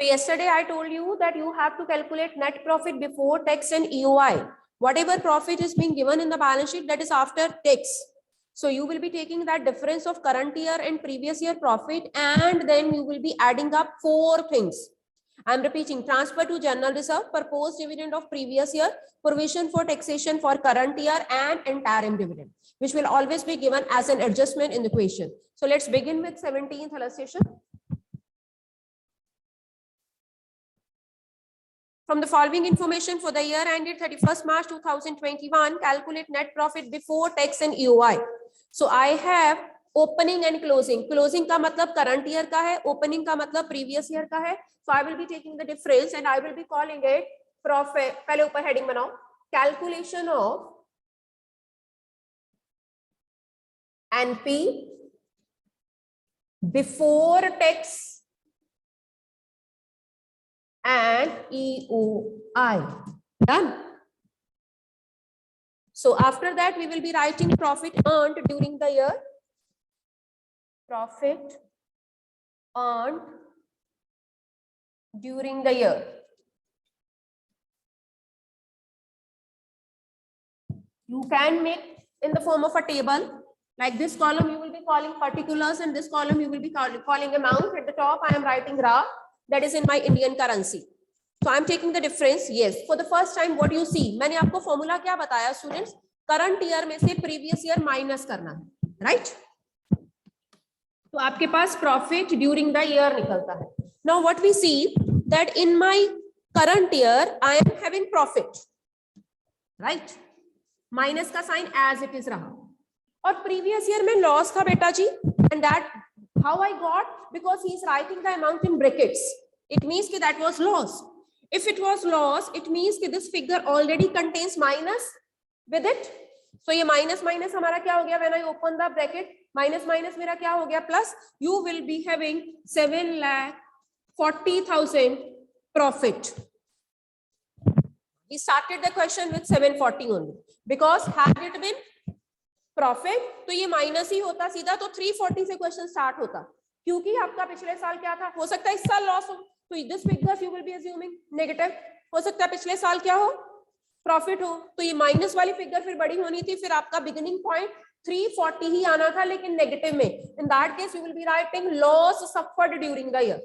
So yesterday I told you that you have to calculate net profit before tax and EOI. Whatever profit is being given in the balance sheet, that is after tax. So you will be taking that difference of current year and previous year profit, and then you will be adding up four things. I am repeating: transfer to general reserve, proposed dividend of previous year, provision for taxation for current year, and interim dividend, which will always be given as an adjustment in the question. So let's begin with 17th illustration. From the following information for the year ended 31st March 2021, calculate net profit before tax and EOI. So I have opening and closing. Closing का मतलब current year का है, opening का मतलब previous year का है. So I will be taking the difference and I will be calling it profit. पहले ऊपर heading बनाओ. Calculation of NP before tax and EOI. Done. So after that, we will be writing profit earned during the year. Profit earned during the year. You can make in the form of a table. Like this column, you will be calling particulars, and this column, you will be calling amount. At the top, I am writing RA. That is in my Indian currency. So I am taking the difference. Yes, for the first time, what you see, मैंने आपको formula क्या बताया students? Current year में से previous year minus करना है, right? तो आपके पास profit during the year निकलता है. Now what we see that in my current year I am having profit, right? Minus का sign as it is रहा. और previous year में loss था बेटा जी, and that how I got, because he is writing the amount in brackets. It means that that was loss. If it was loss, it means that this figure already contains minus with it. So ये minus minus हमारा क्या हो गया? When I open the bracket, minus minus मेरा क्या हो गया? Plus you will be having 7,40,000 profit. We started the question with 740 only because had it been profit तो ये माइनस ही होता सीधा, तो 340 से क्वेश्चन स्टार्ट होता, क्योंकि आपका पिछले साल क्या था, हो सकता है इस साल लॉस हो, तो this figures you will B assuming negative. हो सकता है पिछले साल क्या हो, प्रॉफिट हो, तो ये माइनस वाली फिगर फिर बड़ी होनी थी, फिर आपका बिगिनिंग पॉइंट 340 ही आना था, लेकिन नेगेटिव में. In that case you will be writing loss suffered during the year,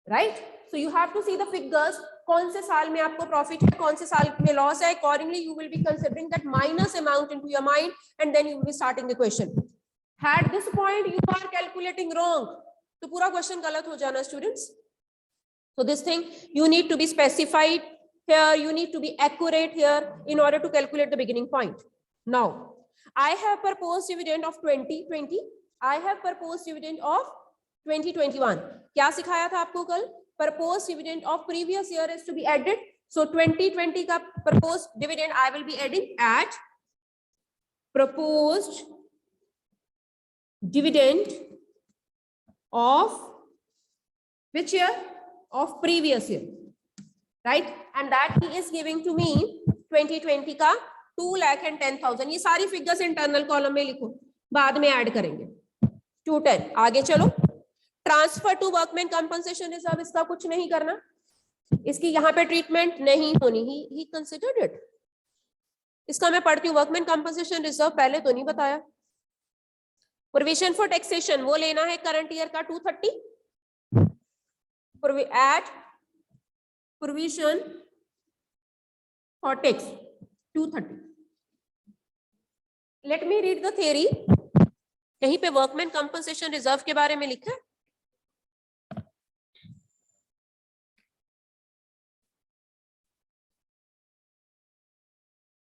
right? So you have to see the figures, कौन से साल में आपको प्रॉफिट है, कौन से साल में लॉस है. Accordingly you will be considering that minus amount into your mind and then you will be starting the question. Had this point you are calculating wrong, तो पूरा क्वेश्चन गलत हो जाना students. So this thing you need to be specified here, you need to be accurate here in order to calculate the beginning point. Now I have proposed dividend of 2020, I have proposed dividend of 2021. क्या सिखाया था आपको कल? Proposed dividend of previous year is to be added. So 2020 का proposed dividend I will be adding at proposed dividend of which year? Of previous year, right? And that he is giving to me 2020 का 2,10,000. ये सारी figures internal column में लिखो, बाद में add करेंगे. 210. आगे चलो. Transfer to workman compensation reserve, इसका कुछ नहीं करना, इसकी यहाँ पे ट्रीटमेंट नहीं होनी. He considered it. इसका मैं पढ़ती हूँ. वर्कमैन कंपनसेशन रिजर्व पहले तो नहीं बताया. प्रोविजन फॉर टैक्सेशन वो लेना है करंट ईयर का 230 at provision for tax 230. Let me read the theory. कहीं पे वर्कमैन कंपनसेशन रिजर्व के बारे में लिखा है?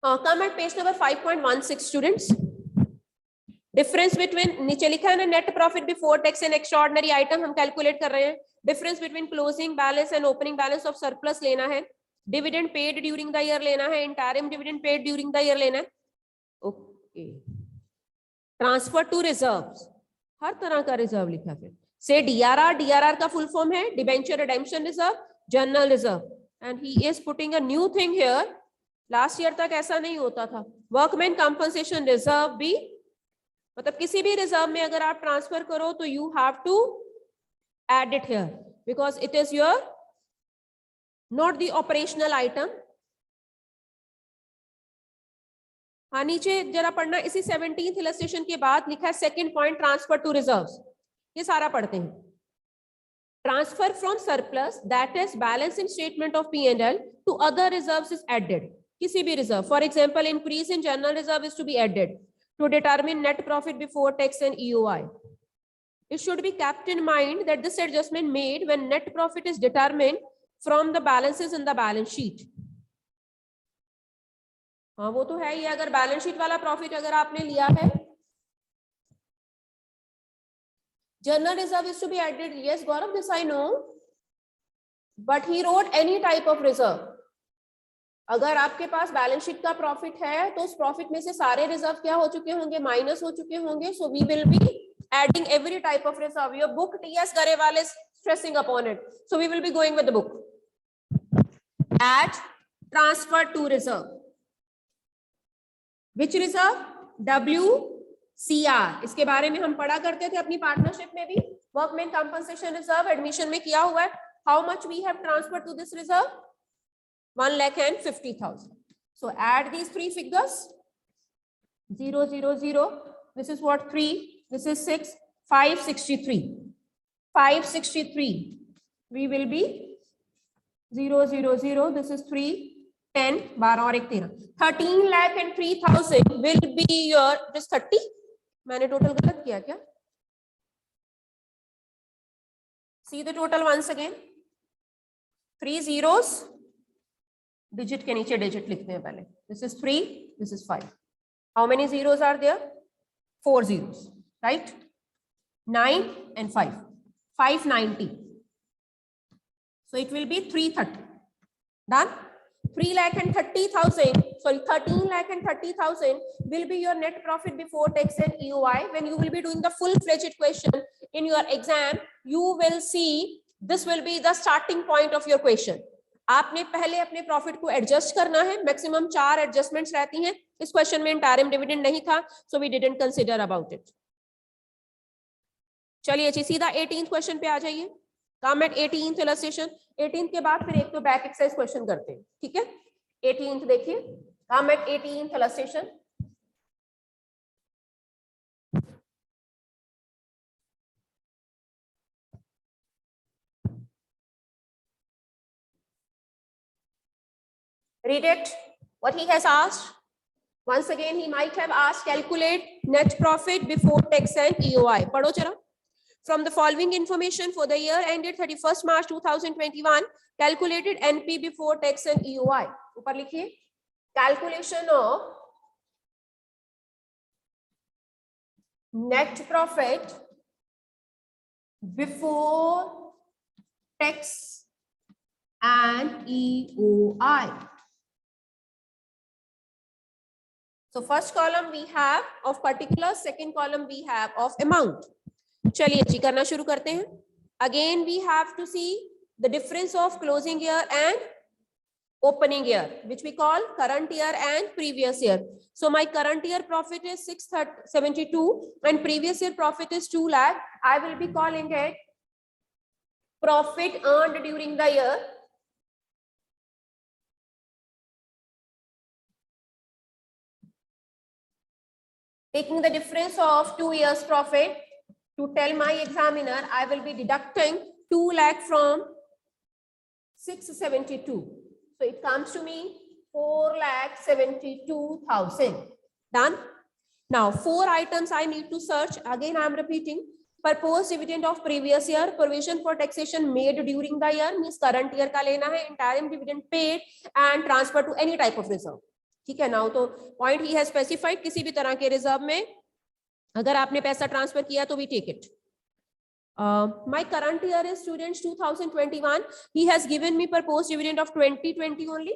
Come at page number 5.16 students. Difference between, नीचे लिखा है ना, net profit before tax and extraordinary item हम कैलकुलेट कर रहे हैं. Difference between closing balance and opening balance of surplus लेना है. Dividend paid during the year लेना है. Interim dividend paid during the year लेना है. ओके. ट्रांसफर टू रिजर्व्स, हर तरह का रिजर्व लिखा है. से डीआरआर, डीआरआर का फुल फॉर्म है debenture redemption reserve, general reserve, and he is putting a new thing here. Last year तक ऐसा नहीं होता था. वर्कमैन कंपनसेशन रिजर्व भी, मतलब किसी भी रिजर्व में अगर आप ट्रांसफर करो तो you have to add it here because it is your not the operational item. हाँ नीचे जरा पढ़ना, इसी 17th illustration के बाद लिखा है second point transfer to reserves, ये सारा पढ़ते हैं. Transfer from surplus that is balance in statement of P&L to other reserves is added. किसी भी reserve, for example increase in general reserve is to be added to determine net profit before tax and EOI. It should be kept in mind that this adjustment made when net profit is determined from the balances in the balance sheet. हाँ वो तो है ही, अगर balance sheet वाला profit अगर आपने लिया है, general reserve is to be added. Yes Gaurav, this I know, but he wrote any type of reserve. अगर आपके पास बैलेंस शीट का प्रॉफिट है तो उस प्रॉफिट में से सारे रिजर्व क्या हो चुके होंगे, माइनस हो चुके होंगे. So we will be adding every type of reserve. Your book TS Garewal is stressing upon it, so we will be going with the book. Add transfer to reserve. Which reserve? WCR. इसके बारे में हम पढ़ा करते थे अपनी partnership में भी. वर्कमैन कंपनसेशन रिजर्व एडमिशन में किया हुआ है. How much we have transferred to this reserve? 1,50,000. So add these three figures. 0, 0, 0. This is what 3. This is 6, 563. 563. We will be 0, 0, 0. This is 3, 10, 12 और 13. 13,03,000 will be your just 30. मैंने total गलत किया क्या? See the total once again. 3 zeros. Digit के नीचे digit लिखते हैं पहले. This is 3. This is 5. How many zeros are there? 4 zeros. Right? 9 and 5. 590. So it will be 330. Done? 3,30,000. Sorry, 13,30,000 will be your net profit before tax and EOI. When you will be doing the full-fledged question in your exam, you will see this will be the starting point of your question. आपने पहले अपने profit को adjust करना है. Maximum 4 adjustments रहती हैं. इस question में इंटरिम डिविडेंड नहीं था, so we didn't consider about it. चलिए जी सीधा 18th क्वेश्चन पे आ जाइए. कम एट 18th इलस्ट्रेशन. 18th के बाद फिर एक तो बैक एक्सरसाइज क्वेश्चन करते हैं. ठीक है, 18th देखिए. Come at 18th illustration. Read it. What he has asked. Once again, he might have asked calculate net profit before tax and EOI. पढ़ो जरा. From the following information for the year ended 31st March 2021, calculated NP before tax and EOI. ऊपर लिखिए. Calculation of net profit before tax and EOI. So first column we have of particulars, second column we have of amount. चलिए जी करना शुरू करते हैं. Again we have to see the difference of closing year and opening year, which we call current year and previous year. So my current year profit is 672 and previous year profit is 2 lakh. I will be calling it profit earned during the year. Taking the difference of 2 years profit, to tell my examiner, I will be deducting 2 lakh from 672. So it comes to me 4,72,000. Done? Now 4 items I need to search. Again I am repeating. Proposed dividend of previous year, provision for taxation made during the year means current year का लेना है, interim dividend paid and transfer to any type of reserve. ठीक है. Now तो point ही है specified, किसी भी तरह के रिजर्व में अगर आपने पैसा ट्रांसफर किया तो we take it. My current year is students 2021. He has given me proposed dividend of 2020 only.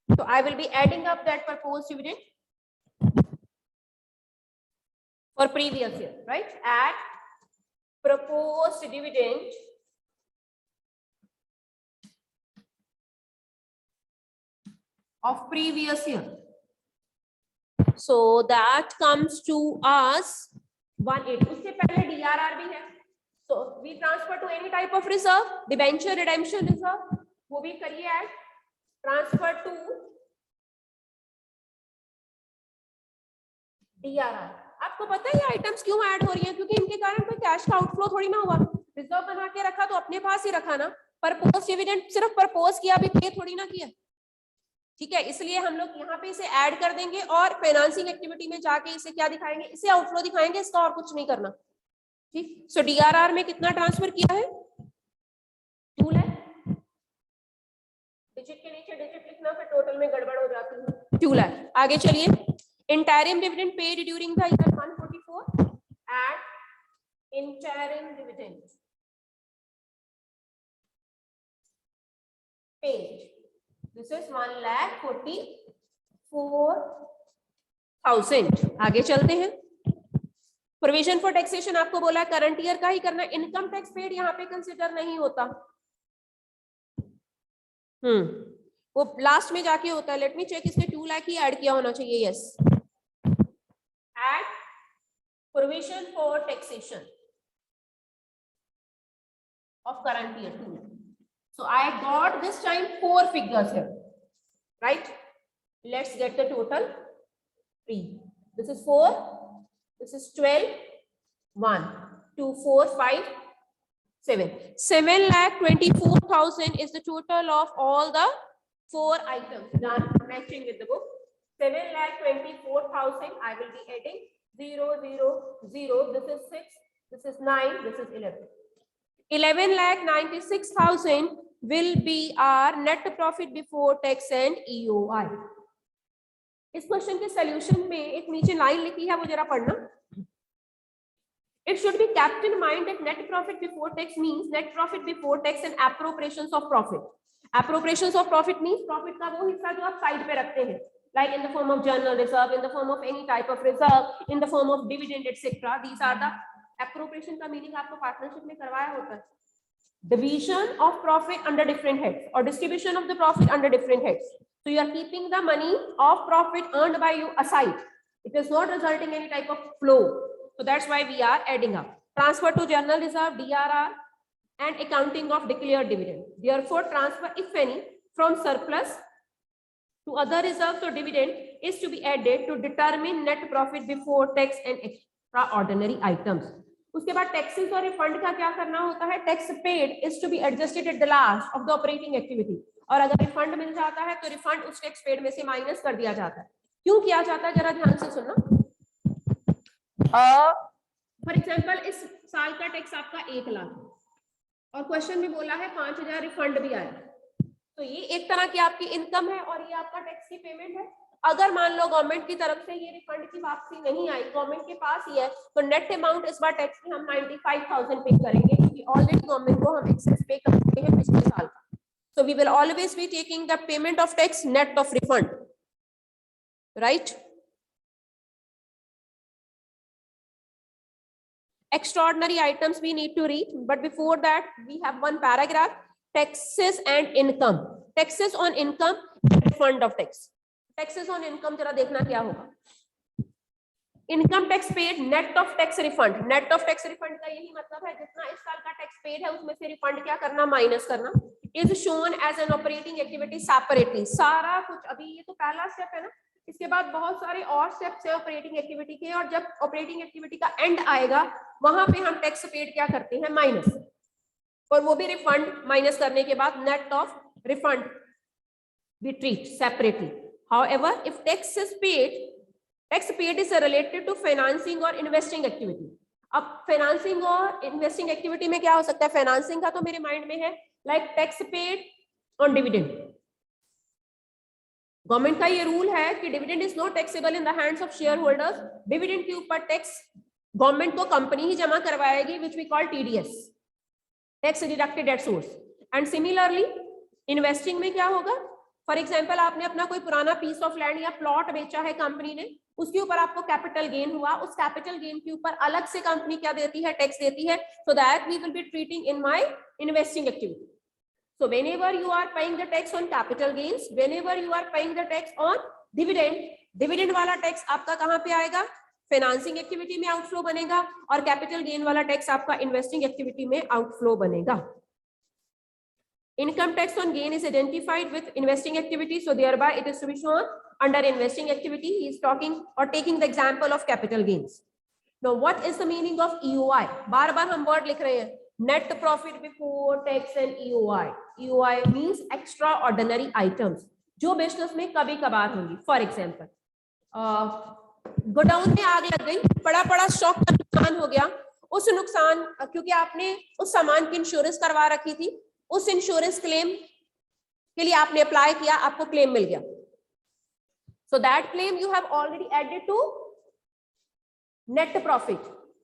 So I will be adding up that proposed dividend for previous year, right? Add proposed dividend of previous year. So that comes to us 180. उससे पहले DRR भी है. So we transfer to any type of reserve, debenture redemption reserve, वो भी करिए add, transfer to DRR। आपको पता है ये आइटम्स क्यों ऐड हो रही हैं? क्योंकि इनके कारण कोई कैश का आउटफ्लो थोड़ी ना हुआ, रिजर्व बना के रखा तो अपने पास ही रखा ना, परपोज डिविडेंड सिर्फ परपोज किया, अभी पे थोड़ी ना किया, ठीक है, इसलिए हम लोग यहाँ पे इसे ऐड कर देंगे और फाइनेंसिंग एक्टिविटी में जाके इसे क्या दिखाएंगे, इसे आउटफ्लो दिखाएंगे, इसका और कुछ नहीं करना, ठीक। सो DRR में कितना ट्रांसफर किया है, 2 लाख, डिजिट के नीचे डिजिट लिखना, फिर टोटल में गड़बड़ हो जाती है, 2 लाख। आगे चलिए, interim dividend paid during the year 144 and interim dividend paid, this is 1,44,000। आगे चलते हैं, प्रोविजन फॉर टैक्सेशन आपको बोला करंट ईयर का ही करना, इनकम टैक्स पेड यहाँ पे कंसिडर नहीं होता, वो लास्ट में जाके होता है। लेट मी चेक, इसमें 2 लाख ही ऐड किया होना चाहिए, yes, add provision for taxation of current year 2 lakh. So I got this time 4 figures here, right? Let's get the total 3. This is 4, this is 12, 1, 2, 4, 5, 7. 7,24,000 is the total of all the 4 items done matching with the book. 7,24,000 I will be adding 0, 0, 0. This is 6, this is 9, this is 11. 11,96,000 will be our net profit before tax and EOI. इस question के solution में एक नीचे line लिखी है, वो जरा पढ़ना। It should be kept in mind that net profit before tax means net profit before tax and appropriations of profit. Appropriations of profit means profit का वो हिस्सा जो आप साइड पे रखते हैं, like in the form of journal reserve, in the form of any type of reserve, in the form of dividend, etc. These are the appropriation का meaning आपको पार्टनरशिप में करवाया होता है। Division of profit under different heads or distribution of the profit under different heads. So you are keeping the money of profit earned by you aside. It is not resulting any type of flow. So that's why we are adding up. Transfer to general reserve, DRR, and accounting of declared dividend. Therefore, transfer, if any, from surplus to other reserves or dividend is to be added to determine net profit before tax and extraordinary items. उसके बाद taxes और refund का क्या करना होता है, tax paid is to be adjusted at the last of the operating activity, और अगर रिफंड मिल जाता है तो रिफंड उस टैक्स पेड में से माइनस कर दिया जाता है। क्यों किया जाता है, जरा ध्यान से सुनना। फॉर एग्जांपल इस साल का टैक्स आपका 1 लाख और क्वेश्चन में बोला है 5,000 रिफंड भी आया, तो ये एक तरह की आपकी इनकम है और ये आपका टैक्स की पेमेंट है। अगर मान लो गवर्नमेंट की तरफ से ये रिफंड की वापसी नहीं आई, गवर्नमेंट के पास ही है, तो नेट अमाउंट इस बार टैक्स की हम 95,000 पे करेंगे, क्योंकि ऑलरेडी गवर्नमेंट को हम एक्सेस पे कर चुके हैं पिछले साल का। So we will always be taking the payment of tax net of refund, right. Extraordinary items we need to read, but before that we have one paragraph, taxes and income. Taxes on income and refund of tax. Taxes on income जरा देखना क्या होगा, income tax paid net of tax refund. Net of tax refund का यही मतलब है जितना इस साल का टैक्स पेड है उसमें से रिफंड क्या करना, माइनस करना। Is shown as an operating activity separately, सारा कुछ, अभी ये तो पहला स्टेप है ना, इसके बाद बहुत सारे और स्टेप्स है ऑपरेटिंग एक्टिविटी के, और जब ऑपरेटिंग एक्टिविटी का एंड आएगा वहां पे हम टैक्स पेड क्या करते हैं, माइनस, और वो भी रिफंड माइनस करने के बाद net of refund we treat separately. However, if tax is paid is related to financing or investing activity. अब फाइनेंसिंग और इन्वेस्टिंग एक्टिविटी में क्या हो सकता है, फाइनेंसिंग का तो मेरे माइंड में है like tax paid on dividend. Government का ये रूल है कि dividend is not taxable in the hands of shareholders. Dividend के ऊपर टैक्स गवर्नमेंट को कंपनी ही जमा करवाएगी, which we call TDS, tax deducted at source. And similarly investing में क्या होगा, फॉर एग्जाम्पल आपने अपना कोई पुराना पीस ऑफ लैंड या प्लॉट बेचा है कंपनी ने, उसके ऊपर आपको कैपिटल गेन हुआ, उस कैपिटल गेन के ऊपर अलग से कंपनी क्या देती है, टैक्स देती है। So that we will be treating in my investing activity. So whenever you are paying the tax on capital gains, whenever you are paying the tax on dividend, dividend वाला tax आपका कहां पे आएगा, financing activity में outflow बनेगा और capital gain वाला tax आपका इन्वेस्टिंग एक्टिविटी में आउटफ्लो बनेगा. Income tax on gain is identified with investing activity, so thereby it is to be shown under investing activity. He is talking or taking the example of capital gains. Now, what is the meaning of EOI? बार बार हम word लिख रहे हैं, net profit before tax and EOI. EOI means extraordinary items, जो business में कभी कभार होंगी. For example, godown में आग लग गई, बड़ा स्टॉक का नुकसान हो गया. उस नुकसान क्योंकि आपने उस सामान की इंश्योरेंस करवा रखी थी, उस इंश्योरेंस क्लेम के लिए आपने अप्लाई किया, आपको क्लेम मिल गया. So that claim you have already added to net profit.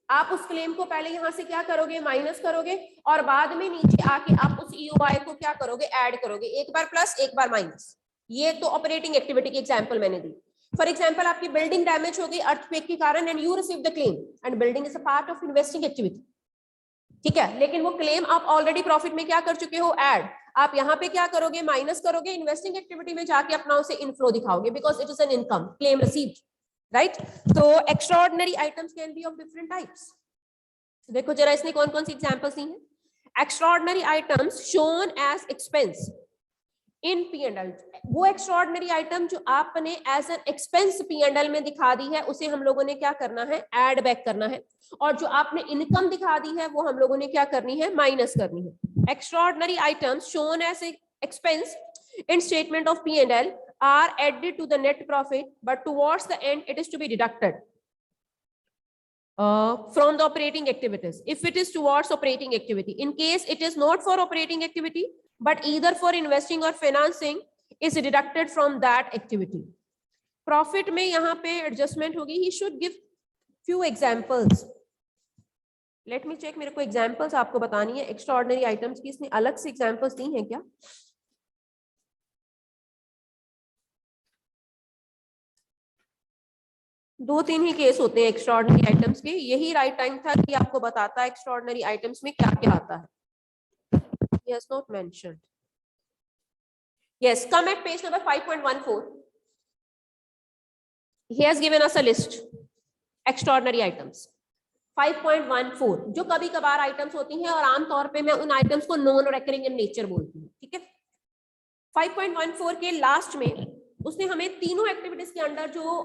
आप उस क्लेम को पहले यहां से क्या करोगे, माइनस करोगे, और बाद में नीचे आके आप उस ईओआई को क्या करोगे, ऐड करोगे. एक बार प्लस, एक बार माइनस. ये तो ऑपरेटिंग एक्टिविटी की एग्जांपल मैंने दी. फॉर एग्जांपल, आपकी बिल्डिंग डैमेज हो गई अर्थक्वेक के कारण and you receive the claim, and building is a part of investing activity. ठीक है, लेकिन वो क्लेम आप ऑलरेडी प्रॉफिट में क्या कर चुके हो, ऐड. आप यहाँ पे क्या करोगे, माइनस करोगे, इन्वेस्टिंग एक्टिविटी में जाके अपना उसे इनफ्लो दिखाओगे, because it is an income claim received, right. तो extraordinary items can be of different types. देखो जरा इसने कौन कौन सी एग्जांपल्स दी हैं. Extraordinary items shown as expense in P&L. वो एक्स्ट्राऑर्डिनरी आइटम जो आपने एज एन एक्सपेंस P&L में दिखा दी है, उसे हम लोगों ने क्या करना है, ऐड बैक करना है. और जो आपने इनकम दिखा दी है, वो हम लोगों ने क्या करनी है, माइनस करनी है. Extraordinary items shown as expense in statement of P&L are added to the net profit, but towards the end it is to be deducted from the operating activities if it is towards operating activity. In case it is not for operating activity but either for investing or financing, is deducted from that activity. Profit में यहाँ पे adjustment होगी. He should give few examples. Let me check, मेरे को examples आपको बतानी है extraordinary items की. इसने अलग से examples दी हैं क्या? दो तीन ही केस होते हैं एक्स्ट्राऑर्डिनरी आइटम्स के. यही राइट टाइम था कि आपको बताता है एक्स्ट्राऑर्डिनरी आइटम्स में क्या क्या आता है. He has not mentioned. Yes, come at page number 5.14. He has given us a list extraordinary items. 5.14 जो कभी कभार आइटम्स होती हैं और आमतौर पे मैं उन आइटम्स को नॉन रेकरिंग इन नेचर बोलती हूँ. ठीक है, 5.14 के लास्ट में उसने हमें तीनों एक्टिविटीज के अंदर जो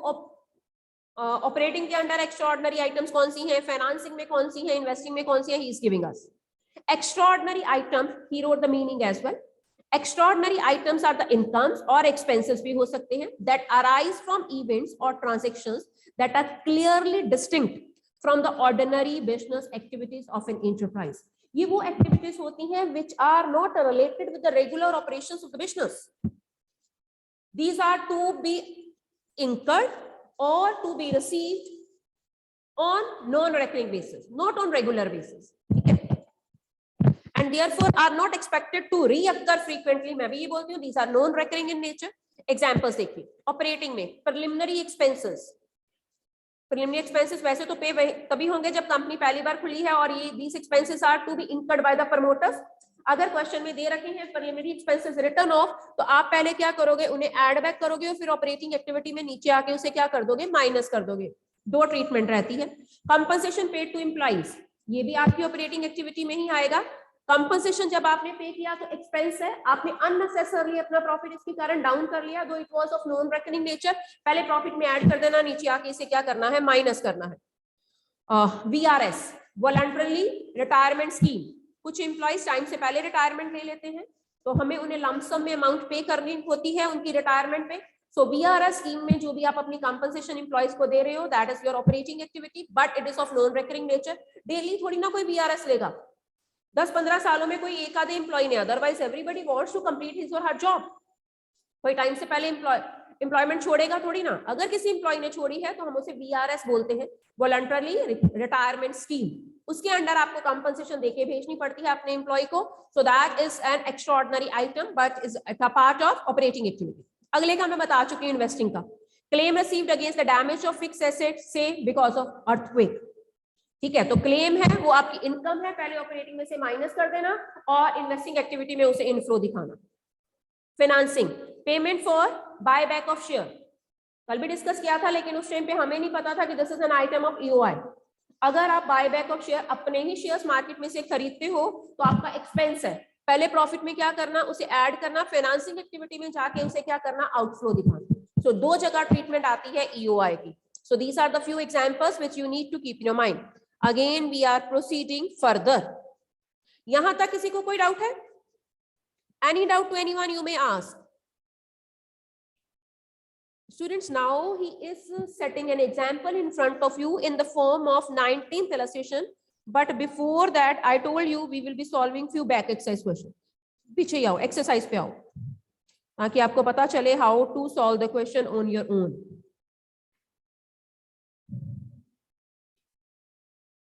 ऑपरेटिंग के अंदर एक्स्ट्राऑर्डिनरी आइटम्स कौन सी हैं, फाइनेंसिंग में कौन सी हैं, इन्वेस्टिंग में कौन सी है, he is giving us extraordinary item. He wrote the meaning as well. Extraordinary items are the incomes और एक्सपेंसेस भी हो सकते हैं दैट अराइज फ्रॉम इवेंट्स और transactions that are clearly distinct from the ordinary business activities of an enterprise. ये वो activities होती हैं which are not related with the regular operations of the business. These are to be incurred or to be received on non-recurring basis, not on regular basis. ठीक है, and therefore are not expected to reoccur frequently. मैं भी ये बोलती हूँ, these are non-recurring in nature. Examples देखिए, operating में preliminary expenses. Preliminary expenses वैसे तो पे तभी होंगे जब कंपनी पहली बार खुली है, और ये these expenses are to be incurred by the promoters. अगर क्वेश्चन में दे रखे हैं preliminary expenses written off, तो आप पहले क्या करोगे, उन्हें ऐड बैक करोगे और फिर ऑपरेटिंग एक्टिविटी में नीचे आके उसे क्या कर दोगे, माइनस कर दोगे. दो ट्रीटमेंट रहती है. कंपनसेशन पेड टू एम्प्लॉइज, ये भी आपकी ऑपरेटिंग एक्टिविटी में ही आएगा. कंपनसेशन जब आपने पे किया तो एक्सपेंस है, आपने अननेसेसरली अपना प्रॉफिट इसके कारण डाउन कर लिया, दो it was of non recurring nature. पहले प्रॉफिट में ऐड कर देना, नीचे आके इसे क्या करना है, माइनस करना है. VRS voluntarily retirement scheme. कुछ एम्प्लॉइज टाइम से पहले रिटायरमेंट ले लेते हैं, तो हमें उन्हें लमसम में अमाउंट पे करनी होती है उनकी रिटायरमेंट पे. सो VRS स्कीम में जो भी आप अपनी कंपनसेशन एम्प्लॉइज को दे रहे हो, that is your operating activity, but it is of non recurring nature. Daily थोड़ी ना कोई VRS लेगा, 10-15 सालों में कोई एक आधे एम्प्लॉय ने, otherwise everybody wants to complete his or her job. कोई टाइम से पहले एम्प्लॉयमेंट छोड़ेगा थोड़ी ना. अगर किसी एम्प्लॉय ने छोड़ी है तो हम उसे VRS बोलते हैं, वॉलंटरली रिटायरमेंट स्कीम. उसके अंडर आपको कंपनसेशन देके भेजनी पड़ती है अपने एम्प्लॉय को. So that is an extraordinary item but is a part of operating activity. अगले का मैं बता चुकी हूँ, इन्वेस्टिंग का. Claim received against the damage of fixed asset से बिकॉज ऑफ अर्थक्वेक. ठीक है, तो क्लेम है वो आपकी इनकम है, पहले ऑपरेटिंग में से माइनस कर देना और इन्वेस्टिंग एक्टिविटी में उसे इनफ्लो दिखाना. Financing, payment for buy back of share. कल भी डिस्कस किया था, लेकिन उस टाइम पे हमें नहीं पता था कि this is an item of EOI. अगर आप बाय बैक ऑफ शेयर अपने ही शेयर्स मार्केट में से खरीदते हो तो आपका एक्सपेंस है, पहले प्रॉफिट में क्या करना, उसे ऐड करना, फाइनेंसिंग एक्टिविटी में जाके उसे क्या करना, आउटफ्लो दिखाना। सो दो जगह ट्रीटमेंट आती है ईओआई की। So these are the few examples which you need to keep in your mind. Again we are proceeding further. यहां तक किसी को कोई डाउट है? Any doubt to anyone you may ask. Students, now he is setting an example in front of you in the form of 19th illustration. But before that, I told you we will be solving few back exercise questions. पीछे आओ, exercise पे आओ, ताकि आपको पता चले how to solve the question on your own.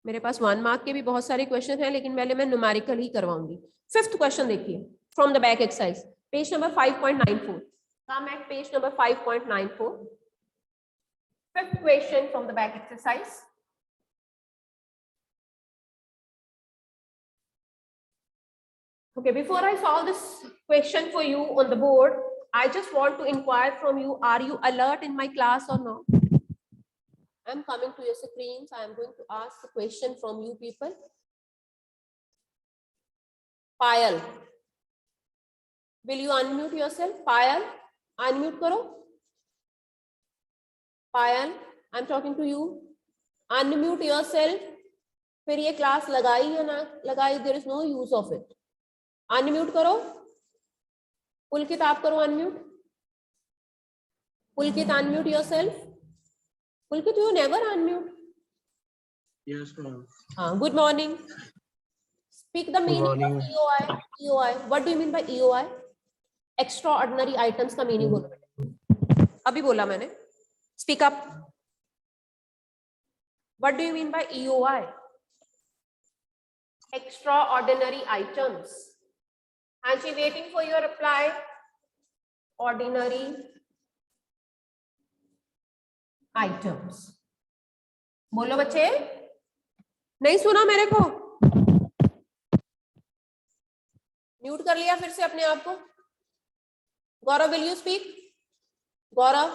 मेरे पास 1 mark के भी बहुत सारे क्वेश्चन हैं, लेकिन पहले मैं न्यूमेरिकल ही करवाऊंगी। 5th क्वेश्चन देखिए from the back exercise, page number 5.94. Come at page number 5.94. 5th question from the back exercise. Okay, before I solve this question for you on the board, I just want to inquire from you, are you alert in my class or not? I'm coming to your screens. I am going to ask a question from you people. Payal, will you unmute yourself? Payal, unmute karo. Payal, I'm talking to you. Unmute yourself. फिर ये class लगाई या ना लगाई, there is no use of it. Unmute करो। पुलकित आप करो unmute. Pulkit unmute yourself. Pulkit you never unmute. Yes, ma'am. Good morning. Speak the meaning of EOI. EOI. What do you mean by EOI? Extraordinary items का meaning बोलो। अभी बोला मैंने। Speak up. What do you mean by EOI? Extraordinary items. And she waiting for your reply. Ordinary items. बोलो बच्चे, नहीं सुना मेरे को? म्यूट कर लिया फिर से अपने आप को। गौरव, विल यू स्पीक? गौरव,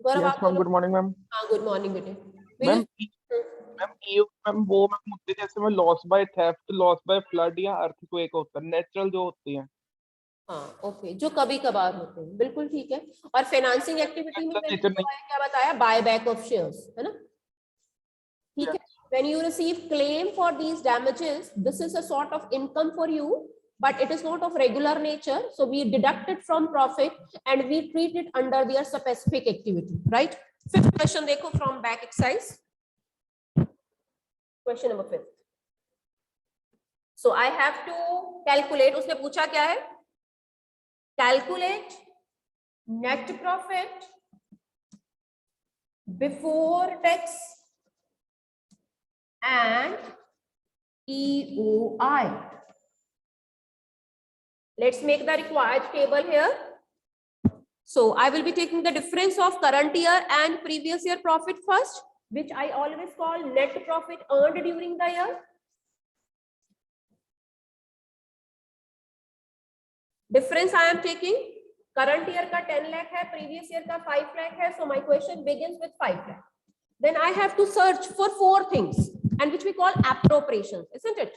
गौरव आप बोलो। Good morning ma'am. हाँ, गुड मॉर्निंग बेटे। मैम वो मुद्दे जैसे में loss by theft, loss by flood या अर्थक्वेक होता है, नेचुरल जो होती है। हाँ, ओके, जो कभी कभार होते हैं, बिल्कुल ठीक है। और फाइनेंसिंग एक्टिविटी में क्या बताया, बाय बैक ऑफ शेयर्स, है ना? ठीक है। When you receive claim for these damages, this is a sort of income for you, but it is not of regular nature, so we deduct it from profit and we treat it under their specific activity, right? 5th question देखो from back exercise, question number 5. So I have to calculate, उसने पूछा क्या है? Calculate net profit before tax and EOI. Let's make the required table here. So I will be taking the difference of current year and previous year profit first, which I always call net profit earned during the year. Difference I am taking, current year का 10 lakh है, previous year का 5 lakh है, so my question begins with 5 lakh. Then I have to search for 4 things, and which we call appropriations, isn't it?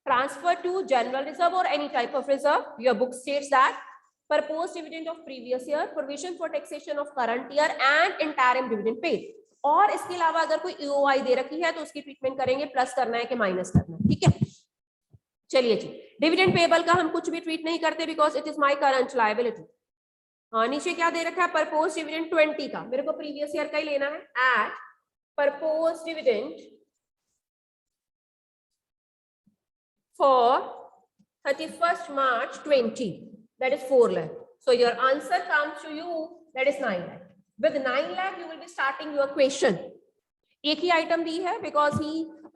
Transfer to general reserve or any type of reserve. Your book states that proposed dividend of previous year, provision for taxation of current year and interim dividend paid. और इसके अलावा अगर कोई EOI दे रखी है तो उसकी treatment करेंगे, प्लस करना है कि माइनस करना है, ठीक है? चलिए जी, डिविडेंड पेबल का हम कुछ भी ट्रीट नहीं करते because it is my current liability. हाँ, नीचे क्या दे रखा है, प्रपोज डिविडेंड 20 का, मेरे को प्रीवियस ईयर का ही लेना है। At propose dividend for 31st March 20, that is 4 lakh. So your answer comes to you, that is 9 lakh. With 9 lakh you will be starting your question. एक ही आइटम दी है because he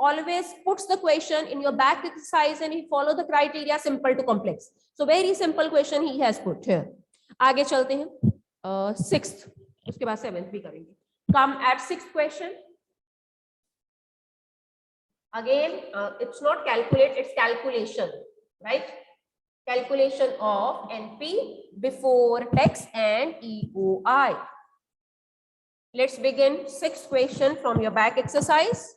always puts the question in your back exercise and he follow the criteria simple to complex. So very simple question he has put here. आगे चलते हैं 6th, उसके बाद 7th भी करेंगे. Come at 6th question. Again, it's not calculate, it's calculation, right? Calculation of NP before tax and EOI. Let's begin 6th question from your back exercise.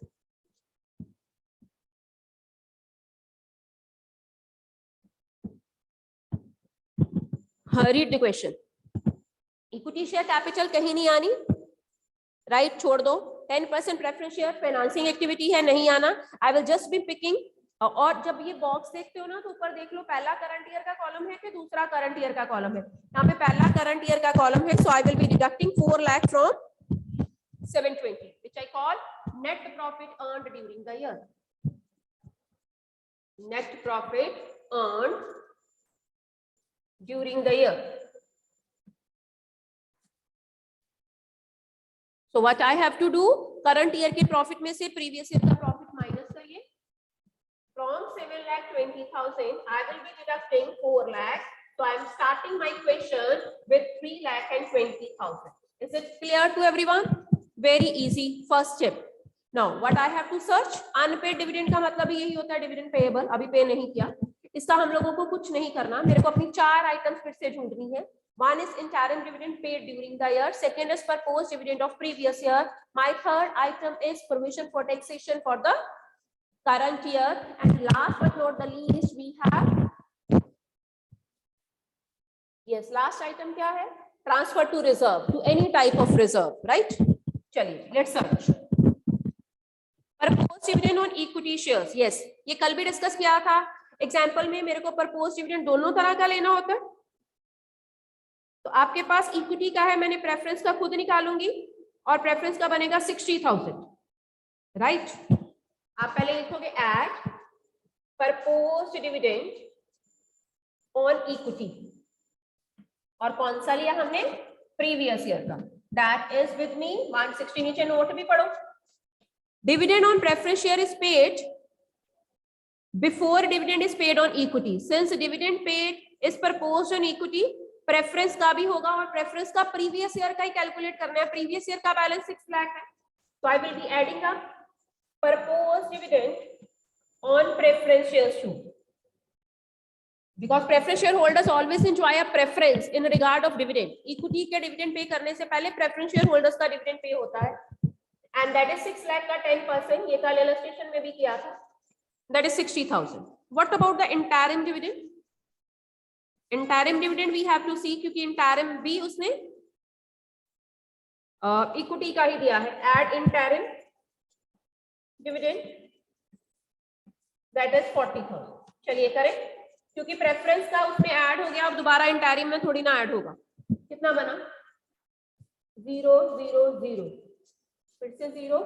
Read the question. Equity share capital कहीं नहीं आनी, right छोड़ दो. 10% preference share financing activity है, नहीं आना. I will just be picking. और जब ये बॉक्स देखते हो ना तो ऊपर देख लो पहला करंट ईयर का कॉलम है कि दूसरा करंट ईयर का कॉलम है. यहाँ पे पहला करंट ईयर का कॉलम है, so I will be deducting 4 lakh from 720 which I call net profit earned during the year. Net profit earned during the year. So what I have to do, current year के profit में से previous year का profit minus करिए. From 7,20,000, I will be deducting 4 lakh. So I am starting my question with 3,20,000. Is it clear to everyone? Very easy. First step. Now what I have to search? Unpaid dividend का मतलब यही होता है dividend payable. अभी पे नहीं किया. इसका हम लोगों को कुछ नहीं करना. मेरे को अपनी 4 आइटम्स फिर से ढूंढनी है. One is interim dividend paid during the year. Second is proposed dividend of previous year. My third item is provision for taxation for the current year. And last but not the least, we have, yes, last item क्या है? Transfer to reserve, to any type of reserve, right? चलिए, let's search. Proposed dividend on equity shares. Yes, ये कल भी discuss किया था. Example में मेरे को proposed dividend दोनों तरह का लेना होता है. तो आपके पास इक्विटी का है, मैंने प्रेफरेंस का खुद निकालूंगी और प्रेफरेंस का बनेगा 60,000, राइट. आप पहले लिखोगे at proposed dividend on equity, और कौन सा लिया हमने? प्रीवियस ईयर का. That is with me 160. नीचे नोट भी पढ़ो. Dividend on preference share is paid before dividend is paid on equity. Since dividend paid is proposed on equity, preference का भी होगा और प्रेफरेंस का प्रीवियस ईयर का ही कैलकुलेट करना है. प्रीवियस ईयर का बैलेंस 6 लाख है, तो I will be adding up proposed dividend on preference shares too, because preference share holders always enjoy a preference in regard of dividend. Equity के dividend pay करने से पहले प्रेफरेंस शेयर होल्डर्स का dividend pay होता है, and that is 6 lakh का 10%. ये कल इलस्ट्रेशन में भी किया था. That is 60,000. What about the interim dividend? Interim dividend we have to see, क्योंकि इंटरिम भी उसने इक्विटी का ही दिया है. Add interim dividend that is 40,000. चलिए करें, क्योंकि प्रेफरेंस का उसमें ऐड हो गया, अब दोबारा इंटरिम में थोड़ी ना ऐड होगा. कितना बना? 0 0 0, फिर से 0,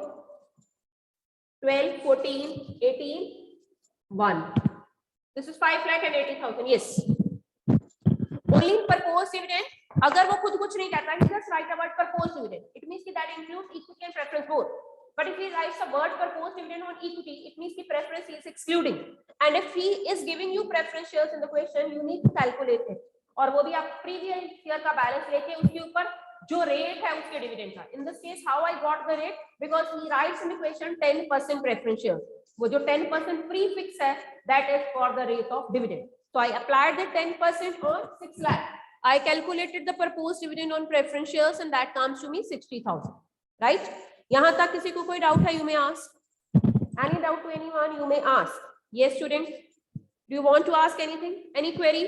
12 14 18 1. This is 5,80,000. Yes, only proposed dividend. अगर वो खुद कुछ नहीं कहता, he just write the word proposed dividend. It means that includes equity and preference both. But if he writes the word proposed dividend on equity, it means the preference he is excluding. And if he is giving you preference shares in the question, you need to calculate it. और वो भी आप previous year का balance लेके उसके ऊपर जो rate है उसके dividend का. In this case, how I got the rate? Because he writes in the question 10% preference shares. वो जो 10% prefix है, that is for the rate of dividend. So I applied the 10% on 6 lakh. I calculated the proposed dividend on preference shares and that comes to me 60,000. Right? यहाँ तक किसी को कोई doubt है? You may ask. Any doubt to anyone? You may ask. Yes, students. Do you want to ask anything? Any query?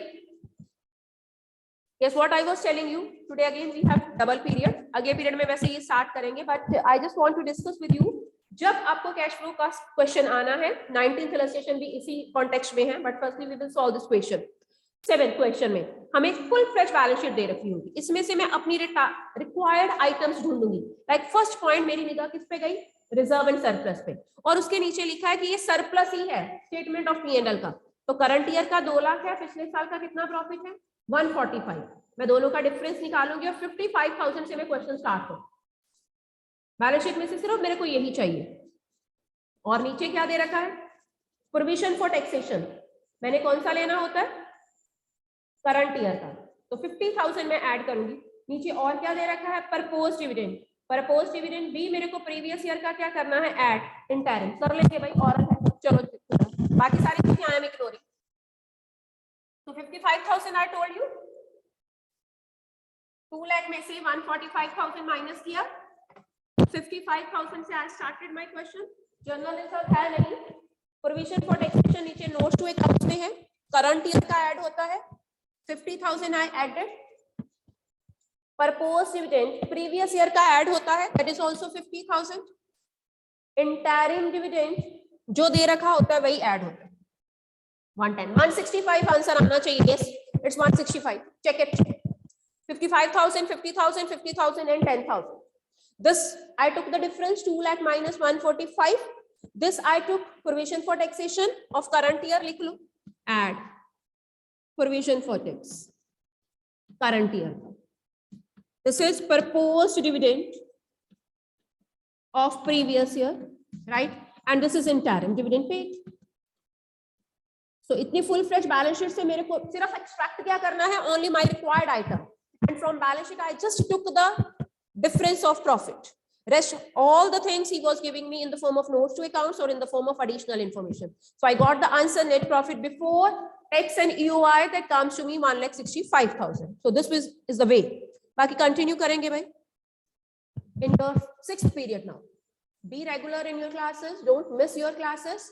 Yes, what I was telling you today again we have double period. अगले period में वैसे ये start करेंगे, but I just want to discuss with you. जब आपको cash flow का question आना है, 19th इलस्ट्रेशन भी इसी कॉन्टेक्स्ट में है, but firstly we will solve this question. 7th question में हमें फुल फ्लेज बैलेंस शीट दे रखी होगी. इसमें से मैं अपनी रिक्वायर्ड आइटम्स ढूंढूंगी. लाइक फर्स्ट पॉइंट मेरी निगाह किस पे गई? रिजर्व एंड सरप्लस पे, और उसके नीचे लिखा है कि ये सरप्लस ही है स्टेटमेंट ऑफ P&L का. तो करंट ईयर का 2 लाख है, पिछले साल का कितना प्रॉफिट है? 145. मैं दोनों का डिफरेंस निकालूंगी और 55,000 से मैं क्वेश्चन स्टार्ट करूं. बैलेंस शीट में से सिर्फ मेरे को यही चाहिए. और नीचे क्या दे रखा है? Provision for taxation. मैंने कौन सा लेना होता है? करंट ईयर का. तो 50,000 मैं ऐड करूंगी. नीचे और क्या दे रखा है? Proposed dividend. प्रपोज्ड डिविडेंड भी मेरे को प्रीवियस ईयर का क्या करना है? ऐड इंटरिम कर लेंगे भाई, और है. चलो बाकी सारी चीजें आई एम इग्नोरिंग. तो 55,000 I told you, 2 lakh में से 145,000 माइनस किया, 55,000 से I started my question. General reserve है नहीं, प्रोविजन फॉर टैक्सेशन नीचे नोट्स टू अकाउंट्स में है, करंट ईयर का ऐड होता है, 50,000 I added. Propose dividend previous year का ऐड होता है, that is also 50,000. Interim dividend जो दे रखा होता है वही ऐड होता है, 110. 165 आंसर आना चाहिए. Yes, it's 165. Check it. 55,000, 50,000, 50,000 and 10,000. This I took the difference, 2 lakh minus 145. This I took provision for taxation of current year, लिख लो, add provision for tax current year. This is proposed dividend of previous year, right? And this is interim dividend paid. So इतनी full fledged balance sheet से मेरे को सिर्फ extract क्या करना है? Only my required item. And from balance sheet I just took the difference of profit. Rest all the things he was giving me in the form of notes to accounts or in the form of additional information. So I got the answer, net profit before tax and EOI, that comes to me 1,65,000. So this is the way. बाकी continue करेंगे भाई. In your 6th period now. Be regular in your classes. Don't miss your classes.